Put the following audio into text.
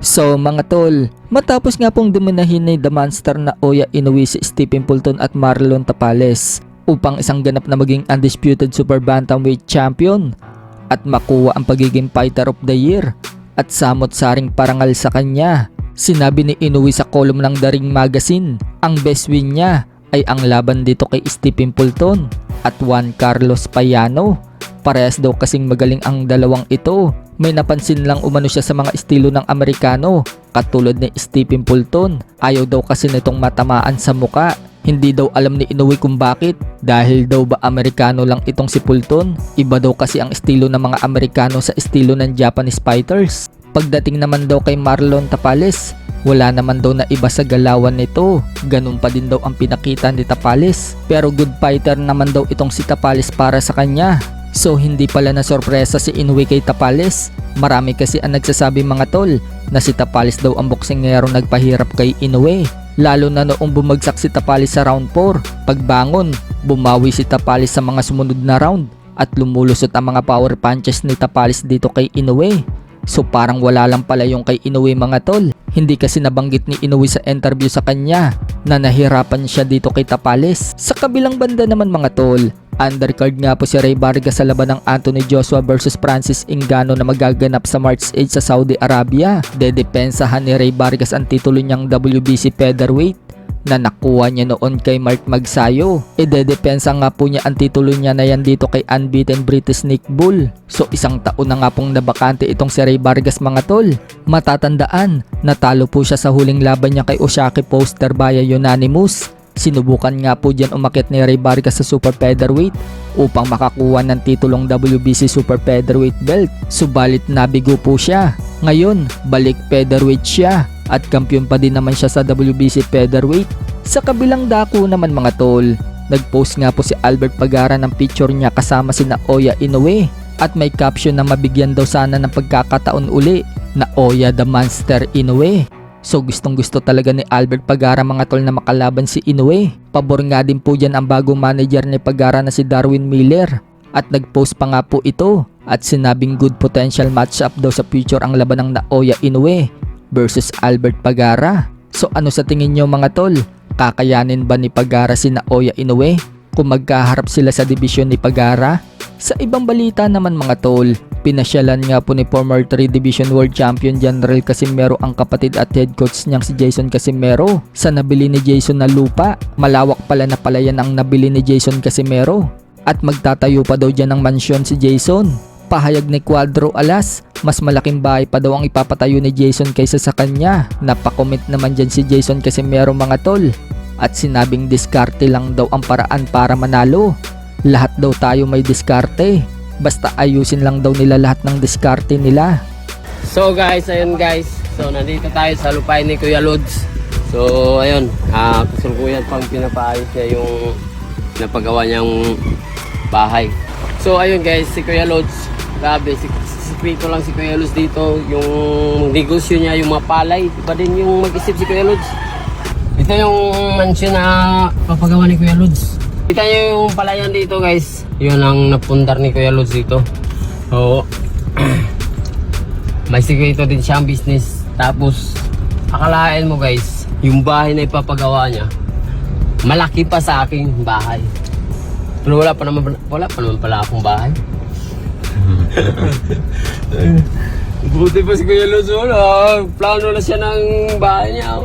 So mga tol, matapos nga pong dominahin ni The Monster na Oya Inoue si Stephen Fulton at Marlon Tapales upang isang ganap na maging undisputed super bantamweight champion at makuha ang pagiging fighter of the year at samot-saring parangal sa kanya, sinabi ni Inoue sa column ng The Ring Magazine, ang best win niya ay ang laban dito kay Stephen Fulton at Juan Carlos Payano. Parehas daw kasing magaling ang dalawang ito. May napansin lang umano siya sa mga estilo ng Amerikano katulad ni Stephen Fulton. Ayaw daw kasi nitong matamaan sa muka. Hindi daw alam ni Inoue kung bakit. Dahil daw ba Amerikano lang itong si Fulton? Iba daw kasi ang estilo ng mga Amerikano sa estilo ng Japanese fighters. Pagdating naman daw kay Marlon Tapales, wala naman daw na iba sa galawan nito. Ganun pa din daw ang pinakita ni Tapales. Pero good fighter naman daw itong si Tapales para sa kanya. So hindi pala na sorpresa si Inoue kay Tapales. Marami kasi ang nagsasabi mga tol na si Tapales daw ang boksingero nagpahirap kay Inoue. Lalo na noong bumagsak si Tapales sa round 4. Pagbangon, bumawi si Tapales sa mga sumunod na round at lumulusot ang mga power punches ni Tapales dito kay Inoue. So parang wala lang pala yung kay Inoue mga tol. Hindi kasi nabanggit ni Inoue sa interview sa kanya na nahirapan siya dito kay Tapales. Sa kabilang banda naman mga tol, undercard nga po si Ray Vargas sa laban ng Anthony Joshua versus Francis Ngannou na magaganap sa March 8 sa Saudi Arabia. Dedepensahan ni Ray Vargas ang titulo niyang WBC featherweight na nakuha niya noon kay Mark Magsayo. Dedepensa nga po niya ang titulo niya na yan dito kay unbeaten British Nick Bull. So isang taon na nga pong nabakante itong si Ray Vargas mga tol. Matatandaan, natalo po siya sa huling laban niya kay Oshaki Foster via unanimous. Sinubukan nga po dyan umakyat ni Ray Vargas sa super featherweight upang makakuha ng titulong WBC super featherweight belt. Subalit nabigo po siya. Ngayon, balik featherweight siya at kampiyon pa din naman siya sa WBC featherweight. Sa kabilang dako naman mga tol, nagpost nga po si Albert Pagara ng picture niya kasama sina Oya Inoue at may caption na mabigyan daw sana ng pagkakataon uli na Oya the Monster Inoue. So gustong gusto talaga ni Albert Pagara mga tol na makalaban si Inoue. Pabor nga din po dyan ang bagong manager ni Pagara na si Darwin Miller. At nagpost pa nga po ito at sinabing good potential matchup daw sa future ang laban ng Naoya Inoue versus Albert Pagara. So ano sa tingin nyo mga tol? Kakayanin ba ni Pagara si Naoya Inoue kung magkaharap sila sa division ni Pagara? Sa ibang balita naman mga tol, pinasyalan nga po ni former 3 Division World Champion General Casimero ang kapatid at head coach niyang si Jason Casimero sa nabili ni Jason na lupa. Malawak pala na palayan ang nabili ni Jason Casimero at magtatayo pa daw dyan ng mansyon si Jason. Pahayag ni Cuadro Alas, mas malaking bahay pa daw ang ipapatayo ni Jason kaysa sa kanya. Napakomment naman dyan si Jason Casimero mga tol at sinabing diskarte lang daw ang paraan para manalo. Lahat daw tayo may diskarte. Basta ayusin lang daw nila lahat ng diskarte nila. So guys, ayun guys. So nandito tayo sa lupain ni Kuya Lods. So ayun, kasalukuyan pang pinapaayos niya yung napagawa niyang bahay. So ayun guys, si Kuya Lods, grabe, sikreto lang si Kuya Lods dito. Yung negosyo niya, yung mapalay, iba din yung mag-isip si Kuya Lods. Ito yung mansion na papagawa ni Kuya Lods. Kita nyo yung palayan dito guys. Yun ang napundar ni Kuya Lods dito. So may sikreto din siyang business. Tapos akalain mo guys, yung bahay na ipapagawa niya malaki pa sa aking bahay. Pero wala pa naman pala akong bahay. Buti pa si Kuya Lods, plano na siya ng bahay niya.